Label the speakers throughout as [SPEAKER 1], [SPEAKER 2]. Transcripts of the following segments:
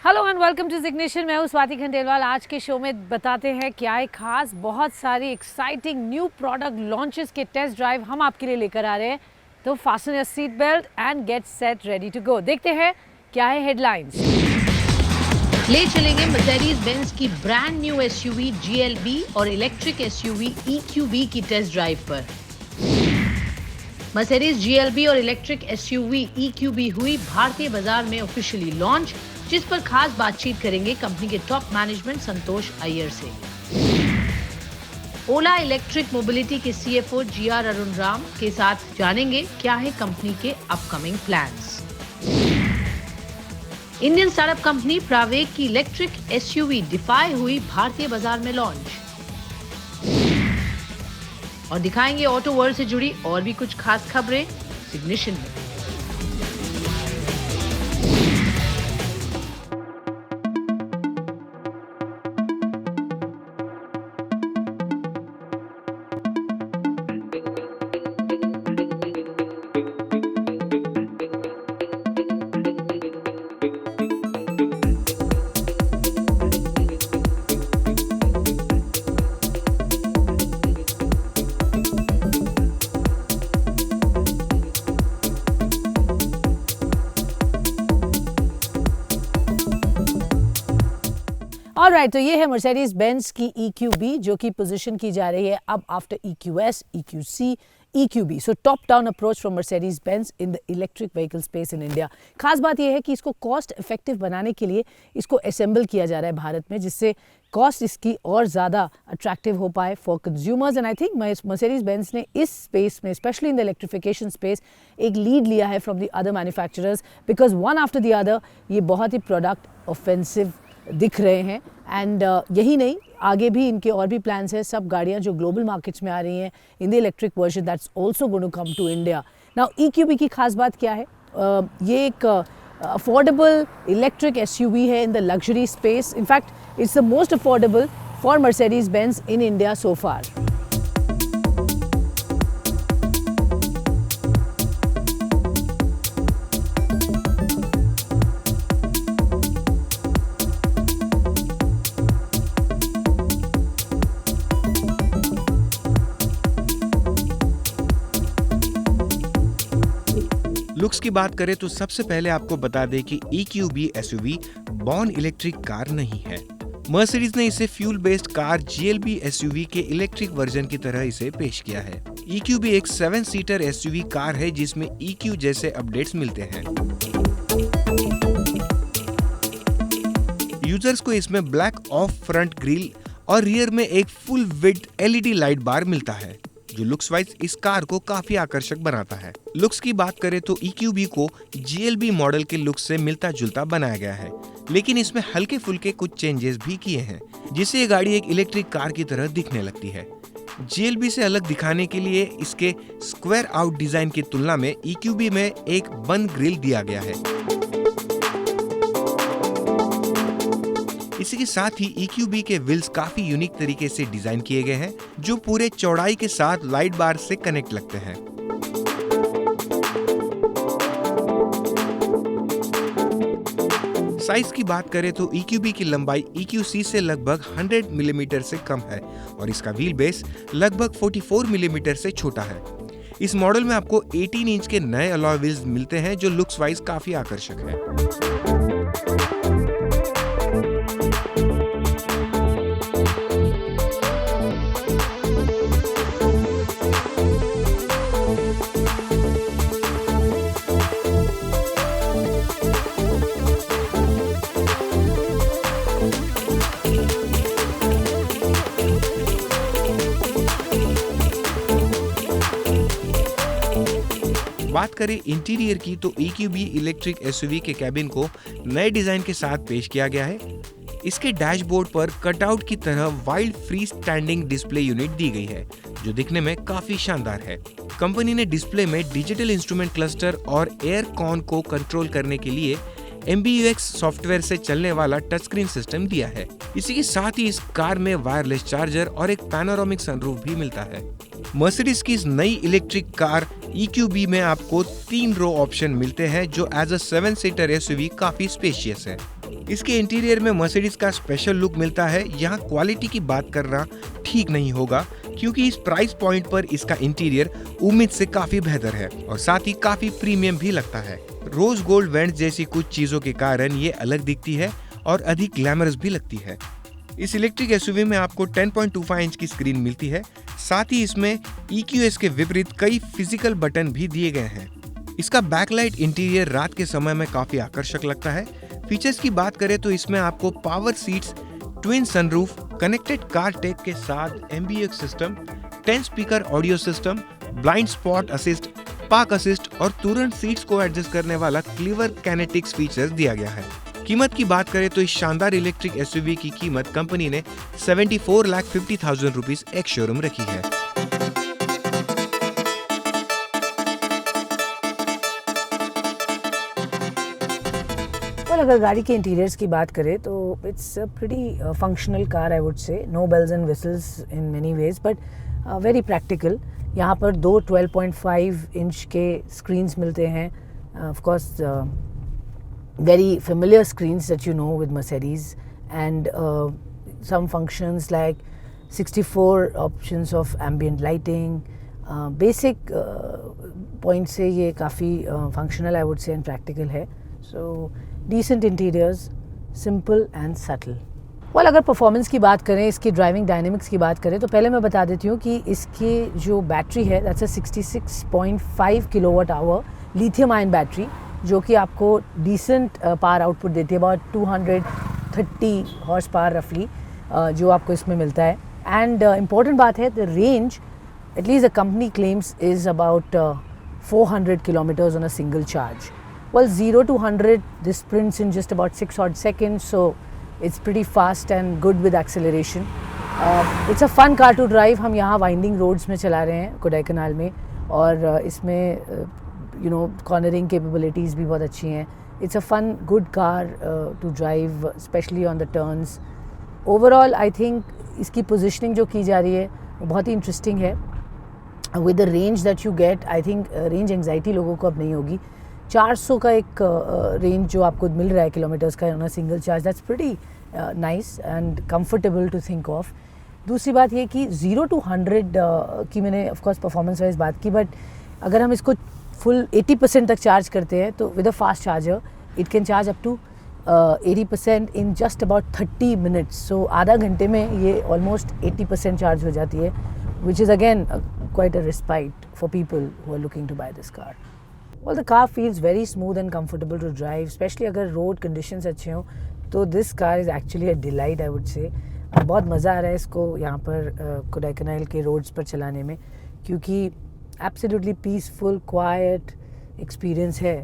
[SPEAKER 1] Hello and welcome to Zignition. मैं हूँ स्वाति खंडेलवाल। आज के शो में बताते हैं क्या है खास, बहुत सारी एक्साइटिंग न्यू प्रोडक्ट लॉन्चेस के टेस्ट ड्राइव हम आपके लिए लेकर आ रहे हैं। तो fasten your seat belt and get set ready to go. देखते हैं क्या है हेडलाइंस।
[SPEAKER 2] ले चलेंगे मर्सिडीज बेंज की ब्रांड न्यू एसयूवी GLB और इलेक्ट्रिक एसयूवी EQB की टेस्ट ड्राइव पर। मर्सिडीज GLB और इलेक्ट्रिक एसयूवी EQB हुई भारतीय बाजार में ऑफिशियली लॉन्च, जिस पर खास बातचीत करेंगे कंपनी के टॉप मैनेजमेंट संतोष अय्यर से। ओला इलेक्ट्रिक मोबिलिटी के CFO GR अरुण राम के साथ जानेंगे क्या है कंपनी के upcoming plans. Indian startup company Pravaig की इलेक्ट्रिक एसयूवी डिफाई हुई भारतीय बाजार में लॉन्च। और दिखाएंगे ऑटो वर्ल्ड से जुड़ी और भी कुछ खास खबरें जिग्नेशन में।
[SPEAKER 1] ऑलराइट, तो ये है मर्सिडीज बेंज की EQB जो कि पोजीशन की जा रही है अब after EQS, EQC, EQB। So top down approach from Mercedes Benz in the electric vehicle space in India. खास बात यह है कि इसको कॉस्ट इफेक्टिव बनाने के लिए इसको असेंबल किया जा रहा है भारत में, जिससे कॉस्ट इसकी और ज़्यादा अट्रैक्टिव हो पाए for consumers. And I think Mercedes Benz ने इस स्पेस में, specially in the electrification space, एक लीड लिया है from the other manufacturers, because one after the other ये बहुत ही प्रोडक्ट ऑफेंसिव दिख रहे हैं। एंड यही नहीं, आगे भी इनके और भी प्लान्स हैं। सब गाड़ियां जो ग्लोबल मार्केट्स में आ रही हैं in the electric version, that's also going to come to India. Now EQB की खास बात क्या है? ये एक अफोर्डेबल इलेक्ट्रिक SUV है in the luxury space. In fact it's the most affordable for Mercedes Benz in India so far.
[SPEAKER 3] Looks की बात करें तो सबसे पहले आपको बता दें कि EQB SUV born electric car नहीं है। मर्सिडीज ने इसे fuel based car GLB SUV के इलेक्ट्रिक वर्जन की तरह इसे पेश किया है। EQB एक 7 सीटर SUV कार है जिसमें EQ जैसे अपडेट्स मिलते हैं। यूजर्स को इसमें ब्लैक ऑफ फ्रंट ग्रिल और रियर में एक फुल विड्थ LED लाइट बार मिलता है, जो लुक्स वाइज इस कार को काफी आकर्षक बनाता है। लुक्स की बात करें तो EQB को GLB मॉडल के लुक से मिलता जुलता बनाया गया है, लेकिन इसमें हल्के फुल्के कुछ चेंजेस भी किए हैं, जिससे ये गाड़ी एक इलेक्ट्रिक कार की तरह दिखने लगती है। GLB से अलग दिखाने के लिए इसके स्क्वायर आउट डिजाइन की तुलना में EQB में एक बंद ग्रिल दिया गया है। इसी के साथ ही EQB के व्हील्स काफी यूनिक तरीके से डिजाइन किए गए हैं, जो पूरे चौड़ाई के साथ लाइट बार से कनेक्ट लगते हैं। साइज की बात करें तो EQB की लंबाई EQC से लगभग 100 मिलीमीटर से कम है और इसका व्हील बेस लगभग 44 मिलीमीटर से छोटा है। इस मॉडल में आपको 18 इंच के नए अलॉय व्हील्स मिलते हैं, जो लुक्स वाइज काफी आकर्षक है। बात करें इंटीरियर की तो EQB इलेक्ट्रिक SUV के कैबिन को नए डिजाइन के साथ पेश किया गया है। इसके डैशबोर्ड पर कटआउट की तरह wide free standing display unit दी गई है, जो दिखने में काफी शानदार है। कंपनी ने डिस्प्ले में डिजिटल इंस्ट्रूमेंट क्लस्टर और एयर कॉन को कंट्रोल करने के लिए MBUX सॉफ्टवेयर से चलने वाला टच स्क्रीन सिस्टम दिया है। इसी के साथ ही इस कार में वायरलेस चार्जर और एक पैनोरामिक सनरूफ भी मिलता है। मर्सिडीज की इस नई इलेक्ट्रिक कार EQB में आपको 3 रो ऑप्शन मिलते हैं, जो एज अ 7 सीटर SUV काफी स्पेशियस है। इसके इंटीरियर में मर्सिडीज का स्पेशल लुक मिलता है। यहाँ क्वालिटी की बात करना ठीक नहीं होगा क्योंकि इस प्राइस पॉइंट पर इसका इंटीरियर उम्मीद से काफी बेहतर है और साथ ही काफी प्रीमियम भी लगता है। रोज गोल्ड वेंट्स जैसी कुछ चीजों के कारण ये अलग दिखती है और अधिक ग्लैमरस भी लगती है। इस इलेक्ट्रिक एसयूवी में आपको 10.25 इंच की स्क्रीन मिलती है। साथ ही इसमें EQS के विपरीत कई फिजिकल बटन भी दिए गए हैं। इसका बैकलाइट इंटीरियर रात के समय में काफी आकर्षक लगता है। फीचर्स की बात करें तो इसमें आपको power seats, twin sunroof, connected car take के साथ MBUX system, 10 speaker audio system, blind spot assist, park assist और तुरंत सीट्स को एडजस्ट करने वाला क्लीवर काइनेटिक्स फीचर्स दिया गया है। कीमत की बात करें तो इस शानदार इलेक्ट्रिक एसयूवी की कीमत कंपनी ने 74,50,000 रुपीज एक शोरूम रखी है।
[SPEAKER 1] और अगर गाड़ी के इंटीरियर्स की बात करें तो it's a pretty functional car, I would say. No bells and whistles in many ways but very practical. यहाँ पर दो 12.5 इंच के स्क्रीन्स मिलते हैं। Of course very familiar screens that you know with Mercedes, and some functions like 64 options of ambient lighting. Basic point से ये काफ़ी functional I would say and practical है. So decent interiors, simple and subtle. Well, अगर performance की बात करें, इसकी driving dynamics की बात करें तो पहले मैं बता देती हूँ कि इसकी जो बैटरी है that's a 66.5 kilowatt hour lithium ion battery, जो कि आपको डिसेंट पावर आउटपुट देती है, अबाउट 230 हॉर्स पावर रफली जो आपको इसमें मिलता है। एंड इम्पॉर्टेंट बात है, the range at least the company claims is about 400 kilometres on a single charge. Well 0 to 100 this sprints in just about 6 odd seconds, so it's pretty fast and good with acceleration. It's a fun car to drive. हम यहाँ winding roads में चला रहे हैं कोडाईकनाल में, और इसमें cornering capabilities भी बहुत अच्छी हैं। It's a fun good car to drive specially on the turns. Overall I think इसकी पोजिशनिंग जो की जा रही है वो बहुत ही इंटरेस्टिंग है। With the range that you get, I think range anxiety लोगों को अब नहीं होगी। 400 का एक रेंज जो आपको मिल रहा है किलोमीटर्स का on a single charge, that's pretty nice and comfortable to think of. दूसरी बात ये कि 0 to 100 की मैंने ऑफकोर्स परफॉर्मेंस वाइज बात की, बट अगर हम इसको फुल 80% तक चार्ज करते हैं तो with a fast charger it can charge up to 80% in just about 30 minutes. So आधा घंटे में ये ऑलमोस्ट 80% चार्ज हो जाती है, which is again quite a respite for people who are looking to buy this car. Well, the car feels very smooth and comfortable to drive, especially अगर road conditions अच्छे हों तो this car is actually a delight, I would say. बहुत मज़ा आ रहा है इसको यहाँ पर कोडाईकनाल के रोड्स पर चलाने में, क्योंकि एब्सोल्युटली पीसफुल क्वाइट एक्सपीरियंस है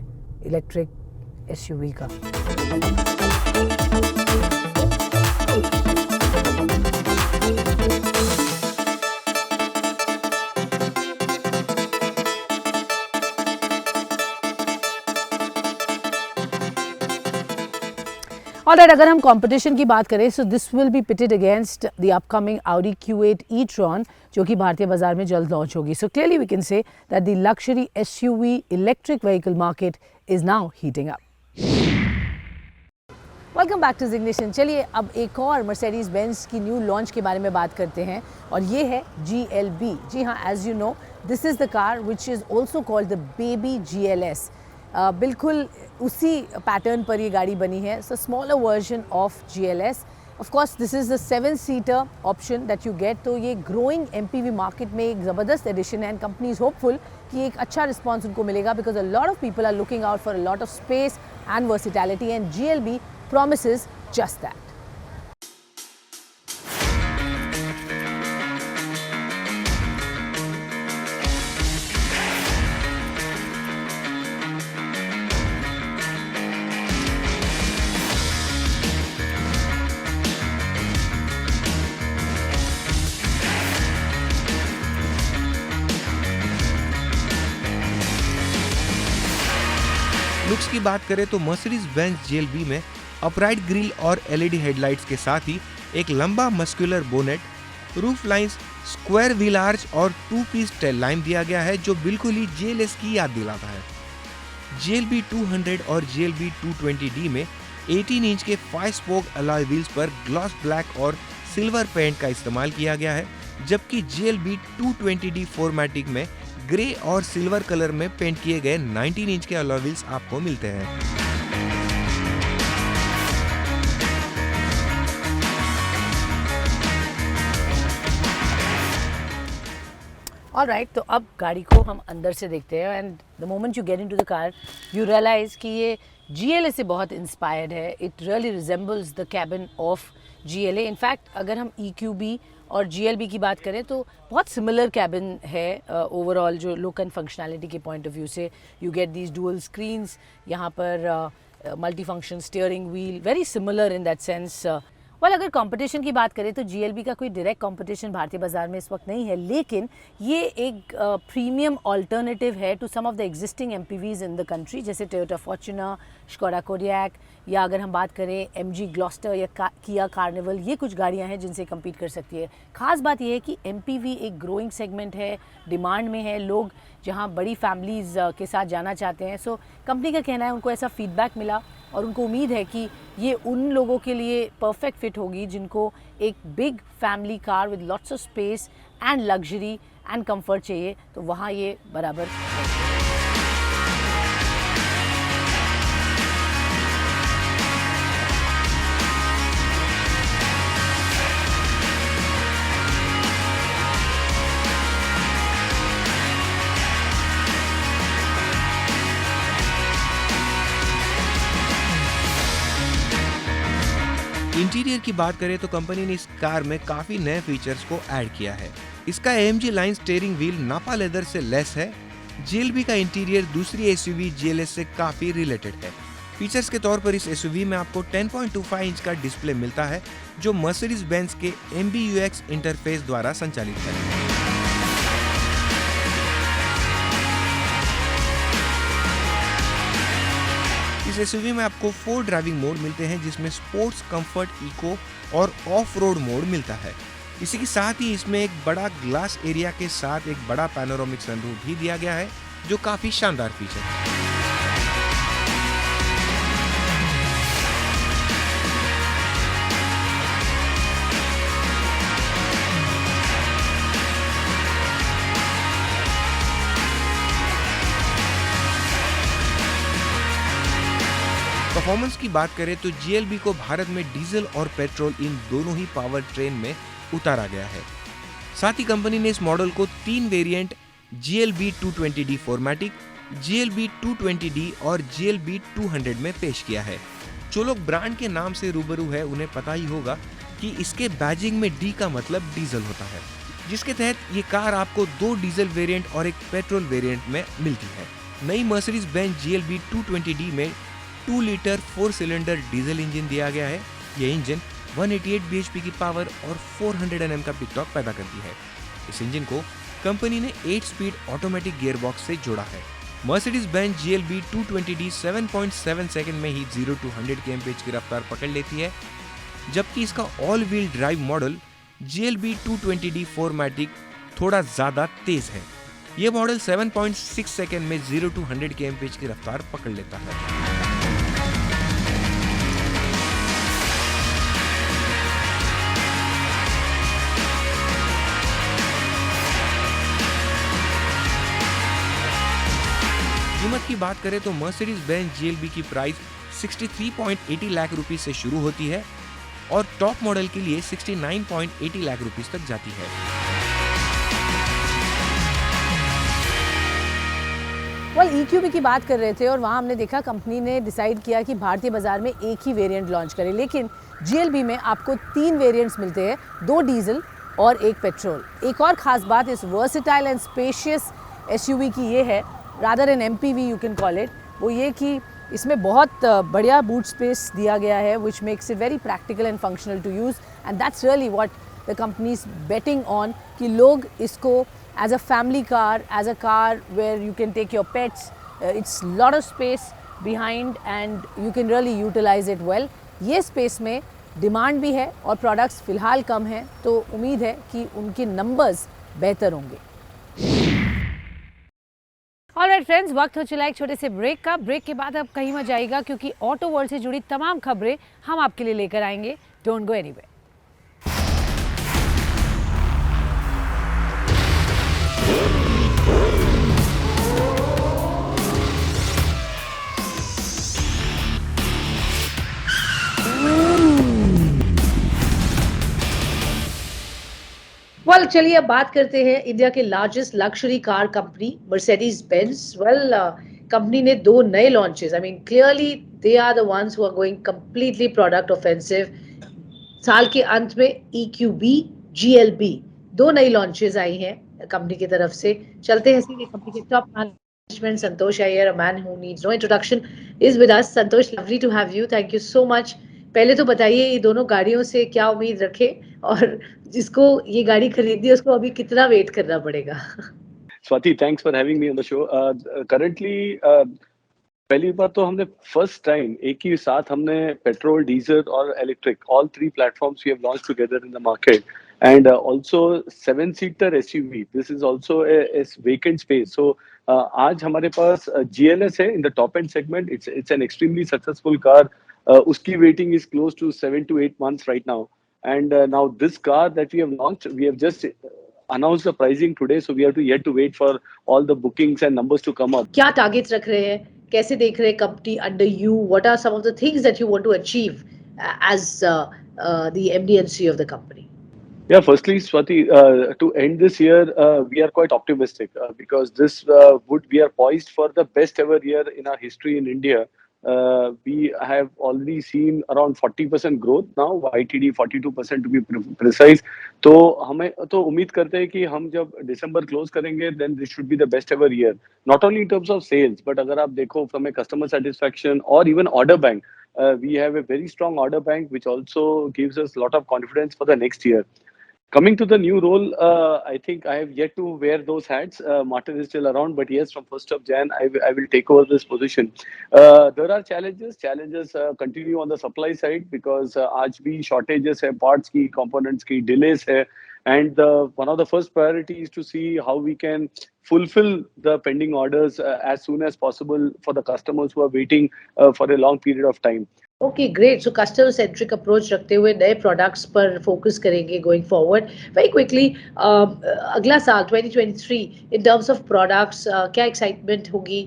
[SPEAKER 1] इलेक्ट्रिक एसयूवी का। ऑलराइट, अगर हम कंपटीशन की बात करें so this will be pitted against the upcoming Audi Q8 e-tron जो कि भारतीय बाजार में जल्द लॉन्च होगी। So clearly we can say that the luxury SUV electric vehicle market is now heating up. Welcome back to Zignition. चलिए अब एक और मर्सिडीज बेंज की न्यू लॉन्च के बारे में बात करते हैं, और ये है GLB। जी हाँ, as you know this is the car which is also called the baby GLS। बिल्कुल उसी पैटर्न पर ये गाड़ी बनी है। So smaller version of GLS। Of course this is the seven seater option that you get. तो ये ग्रोइंग MPV मार्केट में एक ज़बरदस्त एडिशन है, एंड कंपनी इज़ होपफुल कि एक अच्छा रिस्पॉन्स उनको मिलेगा, because a lot of people are looking out for a lot of space and versatility, and GLB promises just that.
[SPEAKER 3] Looks की बात करें तो मर्सिडीज बेंज GLB में अपराइट ग्रिल और LED हेडलाइट्स के साथ ही एक लंबा muscular bonnet, roof lines, square wheel arch और 2-पीस टेल लाइन दिया गया है जो बिल्कुल ही GLS की याद दिलाता है। GLB 200 और GLB 220D में 18 इंच के 5 स्पोक अलॉय व्हील्स पर ग्लॉस ब्लैक और सिल्वर पेंट का इस्तेमाल किया गया है, जबकि GLB 220D 4MATIC में ग्रे और सिल्वर कलर में पेंट किए गए 19 इंच के अलॉय व्हील्स आपको मिलते हैं।
[SPEAKER 1] ऑलराइट, तो अब गाड़ी को हम अंदर से देखते हैं and the moment you get into the car you realise कि ये GLA से बहुत इंस्पायर्ड है। It really resembles the cabin of GLA। In fact अगर हम EQB और GLB की बात करें तो बहुत सिमिलर कैबिन है ओवरऑल, जो लुक एंड फंक्शनैलिटी के पॉइंट ऑफ व्यू से। You get these dual screens, यहाँ पर multi function steering wheel, very similar in that sense. Well, अगर कंपटीशन की बात करें तो GLB का कोई डायरेक्ट कंपटीशन भारतीय बाजार में इस वक्त नहीं है, लेकिन ये एक प्रीमियम ऑल्टरनेटिव है to some of the existing MPVs in the country, जैसे टोयोटा फॉर्च्यूनर, स्कोडा कोडियक, या अगर हम बात करें MG ग्लॉस्टर या किया कार्निवल। ये कुछ गाड़ियां हैं जिनसे कम्पीट कर सकती है। खास बात यह है कि MPV एक ग्रोइंग सेगमेंट है, डिमांड में है, लोग जहां बड़ी फैमिलीज़ के साथ जाना चाहते हैं। सो कंपनी का कहना है उनको ऐसा फीडबैक मिला और उनको उम्मीद है कि ये उन लोगों के लिए परफेक्ट फिट होगी जिनको एक big family car with lots of space and luxury and comfort चाहिए, तो वहाँ ये बराबर है।
[SPEAKER 3] इंटीरियर की बात करें तो कंपनी ने इस कार में काफी नए फीचर्स को ऐड किया है। इसका AMG लाइन स्टीयरिंग व्हील नापा लेदर से लेस है। GLB का इंटीरियर दूसरी SUV GLS से काफी रिलेटेड है। फीचर्स के तौर पर इस SUV में आपको 10.25 इंच का डिस्प्ले मिलता है, जो मर्सिडीज बेंज के MBUX इंटरफेस द्वारा संचालित है। इस SUV में आपको 4 ड्राइविंग मोड मिलते हैं, जिसमें स्पोर्ट्स, कंफर्ट, इको और ऑफ रोड मोड मिलता है। इसी के साथ ही इसमें एक बड़ा ग्लास एरिया के साथ एक बड़ा पैनोरामिक सनरूफ भी दिया गया है, जो काफी शानदार फीचर है। परफॉर्मेंस की बात करें तो GLB को भारत में डीजल और पेट्रोल इन दोनों ही पावर ट्रेन में उतारा गया है। साथ ही कंपनी ने इस मॉडल को 3 variant GLB 220D 4MATIC, GLB 220D और GLB 200 में पेश किया है। जो लोग ब्रांड के नाम से रूबरू है उन्हें पता ही होगा कि इसके बैजिंग में D का मतलब डीजल होता है, जिसके तहत ये कार आपको 2 डीजल वेरिएंट और एक पेट्रोल वेरिएंट में मिलती है। नई मर्सिडीज बेंज GLB 220D में 2 लीटर 4 सिलेंडर डीजल इंजन दिया गया है। यह इंजन 188 bhp की पावर और 400 Nm का पिक टॉर्क पैदा करती है। इस इंजन को कंपनी ने 8 स्पीड ऑटोमेटिक गियरबॉक्स से जोड़ा है। Mercedes Benz GLB 220D 7.7 second में ही 0 to 100 kmph की रफ्तार पकड़ लेती है, जबकि इसका all wheel drive model GLB 220D 4MATIC थोड़ा ज्यादा तेज है। यह मॉडल 7.6 सेकंड में 0 to 100 kmph की रफ्तार पकड़ लेता है। कीमत की बात करें तो मर्सिडीज बेंज GLB की प्राइस 63.80 लाख रुपए से शुरू होती है और टॉप मॉडल के लिए 69.80 लाख रुपए तक जाती है।
[SPEAKER 1] EQB की बात कर रहे थे और वहाँ हमने देखा कंपनी ने डिसाइड किया कि भारतीय बाजार में एक ही वेरिएंट लॉन्च करे, लेकिन GLB में आपको 3 वेरिएंट्स मिलते हैं, 2 डीजल और 1 पेट्रोल। एक और ख़ास बात इस वर्सेटाइल एंड स्पेशियस SUV की ये है, rather an MPV you can call it, वो ये कि इसमें बहुत बढ़िया बूट स्पेस दिया गया है, which makes it very practical and functional to use, and that's really what the company is betting on, कि लोग इसको as a family car, as a car where you can take your pets, it's lot of space behind and you can really utilise it well. ये space में demand भी है और products फ़िलहाल कम हैं, तो उम्मीद है कि उनके नंबर्स बेहतर होंगे। ऑलराइट फ्रेंड्स, वक्त हो चला एक छोटे से ब्रेक का। ब्रेक के बाद अब कहीं मत जाएगा क्योंकि ऑटो वर्ल्ड से जुड़ी तमाम खबरें हम आपके लिए लेकर आएंगे। Don't go anywhere.
[SPEAKER 2] वेल चलिए अब बात करते हैं इंडिया के largest luxury car company Mercedes Benz. Well company ने दो नए launches, I mean clearly they are the ones who are going completely product offensive. साल के अंत में EQB, GLB दो नई लॉन्चेस आई हैं कंपनी की तरफ से। चलते हैं सीधे कंपनी के top management. Santosh Iyer, a man who needs no introduction, is with us. Santosh, lovely to have you, thank you so much. पहले तो बताइए ये दोनों गाड़ियों से क्या उम्मीद रखे, और जिसको ये गाड़ी खरीदनी है उसको अभी कितना वेट करना पड़ेगा?
[SPEAKER 4] Swati, thanks for having me on the show. Currently, पहली बार तो हमने फर्स्ट टाइम एक ही साथ हमने पेट्रोल, डीजल और electric all three platforms we have launched together in the market, and also 7-seater SUV. This is also a vacant space. So आज हमारे पास GLS है in the top end segment. It's an extremely successful car. उसकी waiting is close to 7 to 8 months right now. And now this car that we have launched, we have just announced the pricing today, so we have to yet to wait for all the bookings and numbers to come up.
[SPEAKER 2] क्या targets रख रहे हैं, कैसे देख रहे हैं company under you? What are some of the things that you want to achieve as the MD and CEO of the company?
[SPEAKER 4] Yeah, firstly, Swati, to end this year, we are quite optimistic because we are poised for the best ever year in our history in India. We have already seen around 40% growth now, YTD 42% to be precise. तो हमें तो उम्मीद करते हैं कि हम जब दिसंबर close करेंगे, then this should be the best ever year. Not only in terms of sales, but अगर आप देखो from a customer satisfaction or even order bank, we have a very strong order bank which also gives us a lot of confidence for the next year. Coming to the new role, I think I have yet to wear those hats. Martin is still around, but yes, from 1st of Jan, I will take over this position. There are challenges. Challenges continue on the supply side because आज भी shortages है, parts की, components की, delays है, and one of the first priority is to see how we can fulfill the pending orders as soon as possible for the customers who are waiting for a long period of time.
[SPEAKER 2] Okay great. So customer centric approach रखते हुए नए products पर focus करेंगे going forward. Very quickly, अगला साल 2023 in terms of products क्या excitement होगी?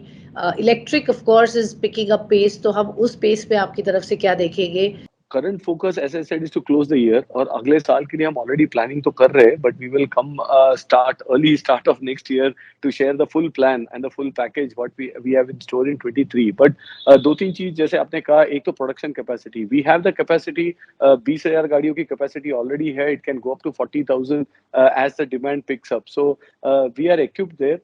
[SPEAKER 2] Electric of course is picking up pace, तो हम उस पेस पे आपकी तरफ से क्या देखेंगे?
[SPEAKER 4] Current focus, as I said, is to close the year. और अगले साल के लिए हम already planning तो कर रहे हैं, but we will come early start of next year to share the full plan and the full package what we have in store in 23. But दो तीन चीज जैसे आपने कहा, एक तो production capacity. We have the capacity, 20,000 गाड़ियों की capacity already है. It can go up to 40,000 as the demand picks up. So we are equipped there.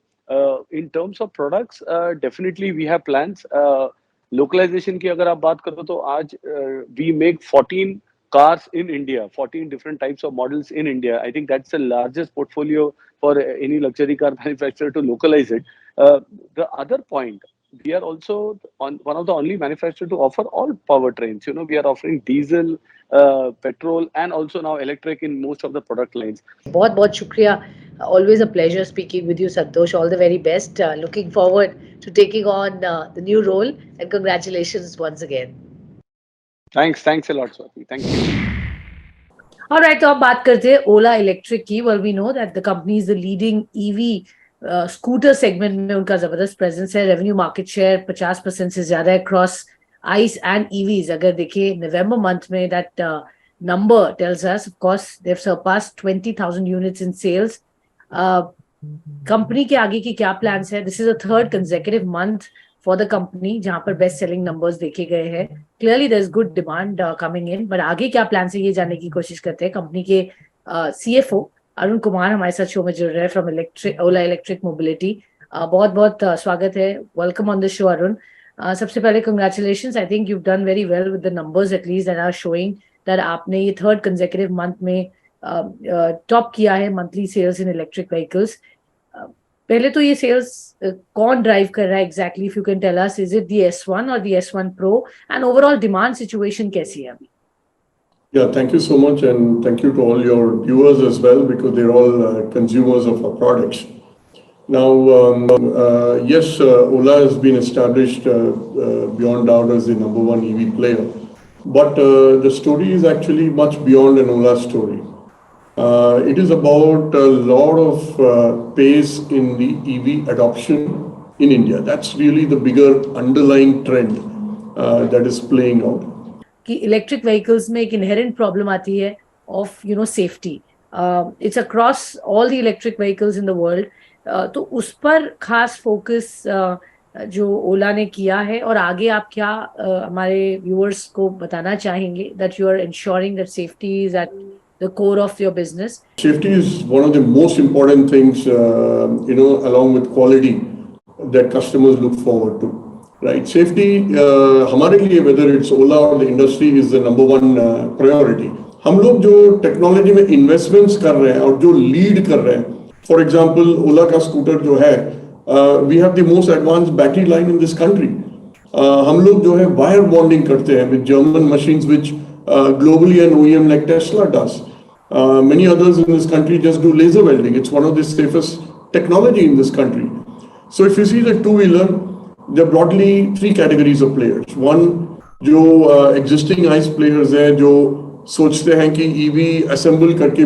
[SPEAKER 4] In terms of products, definitely we have plans. Localisation की अगर आप बात करो तो आज we make 14 cars in India, 14 different types of models in India. I think that's the largest portfolio for any luxury car manufacturer to localize it. The other point, we are also one of the only manufacturers to offer all powertrains. You know, we are offering diesel, petrol, and also now electric in most of the product lines.
[SPEAKER 2] बहुत बहुत शुक्रिया। Always a pleasure speaking with you, Santosh. All the very best. Looking forward to taking on the new role, and congratulations once again.
[SPEAKER 4] Thanks a lot, Swati. Thank you.
[SPEAKER 2] Alright, तो अब बात करते हैं ओला electric की। Well, we know that the company is the leading EV scooter segment में उनका जबरदस्त presence है। रेवेन्यू मार्केट शेयर 50% से ज्यादा है क्रॉस आइस एंड ईवीज। अगर देखिए नवंबर मंथ में that number tells us of course they have surpassed 20,000 units in sales. Company के आगे की क्या प्लान्स है? This is a third consecutive month for the company जहां पर बेस्ट सेलिंग नंबर्स देखे गए हैं। Clearly there is good demand coming in, but आगे क्या प्लान है ये जानने की कोशिश करते हैं। कंपनी के CFO अरुण कुमार हमारे साथ शो में जुड़ रहे हैं फ्रॉम ओला इलेक्ट्रिक मोबिलिटी। बहुत बहुत स्वागत है, welcome on the show Arun. सबसे पहले congratulations, I think you done very well with the numbers at least that are showing that आपने ये थर्ड कंसेक्यूटिव मंथ में टॉप किया है monthly sales in electric vehicles. पहले तो ये सेल्स कौन ड्राइव कर रहा है exactly, if you can tell us, is it the S1 और the S1 Pro, and overall demand situation कैसी है अभी?
[SPEAKER 5] Yeah, thank you so much, and thank you to all your viewers as well, because they're all consumers of our products. Now, yes, Ola has been established beyond doubt as the number one EV player, but the story is actually much beyond an Ola story. It is about a lot of pace in the EV adoption in India. That's really the bigger underlying trend that is playing out.
[SPEAKER 2] कि electric vehicles में एक inherent problem आती है of safety. It's across all the electric vehicles in the world. तो उस पर खास focus जो ओला ने किया है, और आगे आप क्या हमारे व्यूअर्स को बताना चाहेंगे that you are ensuring that safety is at the core of your business?
[SPEAKER 5] Safety is one of the most important things, along with quality, that customers look forward to. Right? Safety, हमारे लिए, whether it's Ola or the industry, is the number one priority. हम लोग जो technology में investments कर रहे हैं और जो लीड कर रहे हैं, फॉर एग्जांपल ओला का स्कूटर जो है, we have the most advance battery line in this country. हम लोग जो है वायर बॉन्डिंग करते हैं with German machines which globally an OEM like Tesla does. Many others in this country just do laser welding. It's one of the safest technology in this country. So if you see the two-wheeler, there are broadly three categories of players. One, जो existing ICE players हैं जो सोचते हैं कि EV assemble करके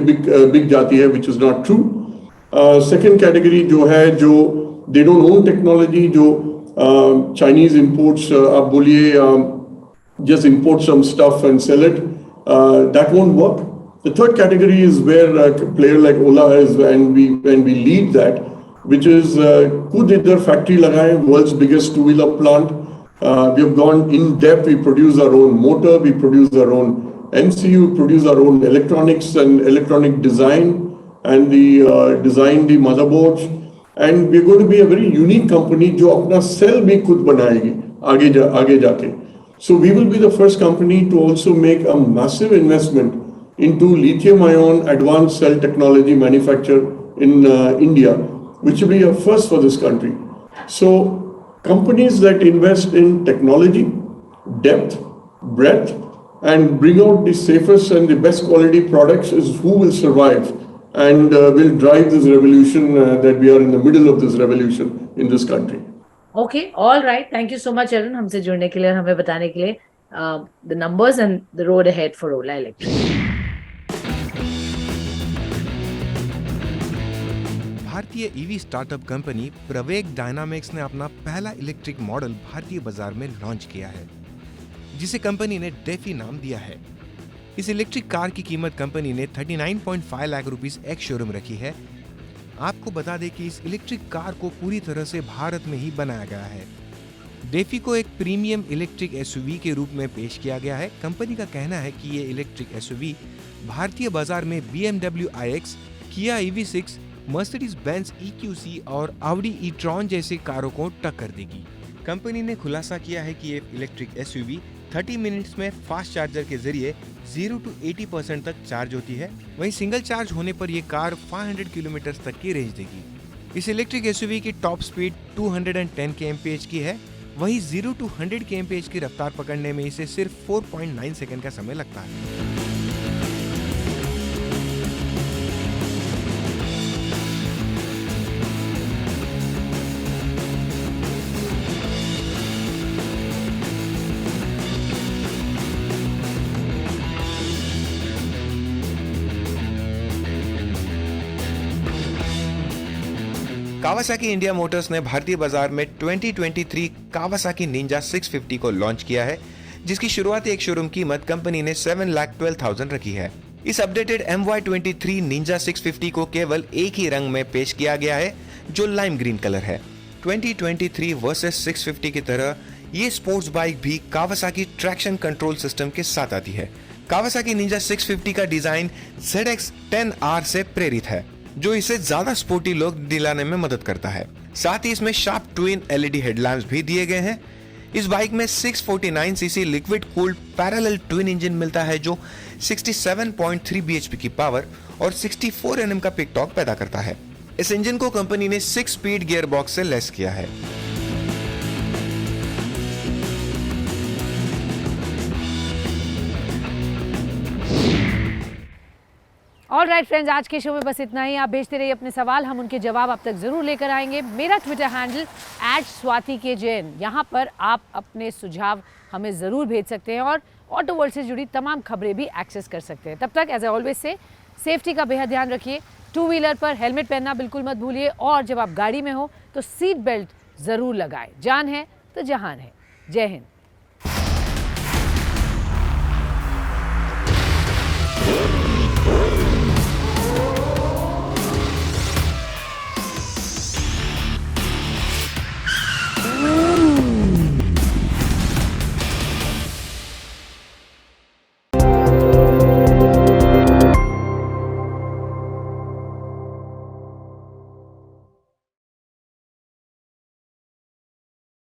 [SPEAKER 5] बिक जाती है, which is not true. Second category जो है जो they don't own technology, जो Chinese imports, आप बोलिए just import some stuff and sell it, that won't work. The third category is where a player like Ola is, and we lead that, which is खुद इधर factory लगाए, world's biggest two-wheeler plant. We have gone in depth. We produce our own motor, we produce our own MCU, we produce our own electronics and electronic design, and design the motherboards. And we're going to be a very unique company जो अपना cell भी खुद बनाएगी आगे जाके. So we will be the first company to also make a massive investment into lithium-ion advanced cell technology manufacture in India, which will be a first for this country. So companies that invest in technology, depth, breadth, and bring out the safest and the best quality products is who will survive and will drive this revolution that we are in the middle of this revolution in this country.
[SPEAKER 2] Okay, all right. Thank you so much, Arun, हमसे जुड़ने के लिए और हमें बताने के लिए the numbers and the road ahead for Ola Electric.
[SPEAKER 3] भारतीय ईवी स्टार्टअप कंपनी प्रवेग डायनामिक्स ने अपना पहला इलेक्ट्रिक मॉडल भारतीय बाजार में लॉन्च किया है, जिसे कंपनी ने डेफी नाम दिया है. इस इलेक्ट्रिक कार की कीमत कंपनी ने 39.5 लाख रुपीस एक्स शोरूम रखी है. आपको बता दें कि इस इलेक्ट्रिक कार को पूरी तरह से भारत में ही बनाया गया है. डेफी को एक प्रीमियम इलेक्ट्रिक एसयूवी के रूप में पेश किया गया है. कंपनी का कहना है कि ये इलेक्ट्रिक एसयूवी भारतीय बाजार में BMW iX, Kia EV6, Mercedes Benz EQC और Audi e-tron जैसी कारों को टक्कर देगी. कंपनी ने खुलासा किया है कि ये इलेक्ट्रिक एसयूवी 30 मिनट्स में फास्ट चार्जर के जरिए 0 to 80% तक चार्ज होती है. वहीं सिंगल चार्ज होने पर ये कार 500 किलोमीटर तक की रेंज देगी. इस इलेक्ट्रिक एसयूवी की टॉप स्पीड 210 kmph की है. वहीं 0 to 100 kmph की रफ्तार पकड़ने में इसे सिर्फ 4.9 सेकंड का समय लगता है. कावासाकी इंडिया मोटर्स ने भारतीय बाजार में 2023 कावासाकी निंजा 650 को लॉन्च किया है, जिसकी शुरुआती एक शोरूम कीमत कंपनी ने 7,12,000 रखी है. इस अपडेटेड MY23 निंजा 650 को केवल एक ही रंग में पेश किया गया है, जो लाइम ग्रीन कलर है. 2023 वर्सेस 650 की तरह ये स्पोर्ट्स बाइक भी कावासाकी ट्रैक्शन कंट्रोल सिस्टम के साथ आती है. कावासाकी निंजा 650 का डिजाइन ZX-10R से प्रेरित है, जो इसे ज्यादा स्पोर्टी लुक दिलाने में मदद करता है. साथ ही इसमें शार्प ट्विन LED हेडलैम्प्स भी दिए गए हैं. इस बाइक में 649 CC liquid cooled parallel twin engine मिलता है, जो 67.3 bhp की पावर और 64 Nm का पिक टॉर्क पैदा करता है. इस इंजन को कंपनी ने 6 स्पीड गियर बॉक्स से लेस किया है.
[SPEAKER 1] ऑल राइट फ्रेंड्स, आज के शो में बस इतना ही। आप भेजते रहिए अपने सवाल, हम उनके जवाब अब तक ज़रूर लेकर आएंगे। मेरा ट्विटर हैंडल @swati_kjain, यहाँ पर आप अपने सुझाव हमें ज़रूर भेज सकते हैं और ऑटो वर्ल्ड से जुड़ी तमाम खबरें भी एक्सेस कर सकते हैं। तब तक एज ऑलवेज से सेफ्टी का बेहद ध्यान रखिए। 2 व्हीलर पर हेलमेट पहनना बिल्कुल मत भूलिए और जब आप गाड़ी में हो तो सीट बेल्ट ज़रूर लगाएं। जान है तो जहान है। जय हिंद।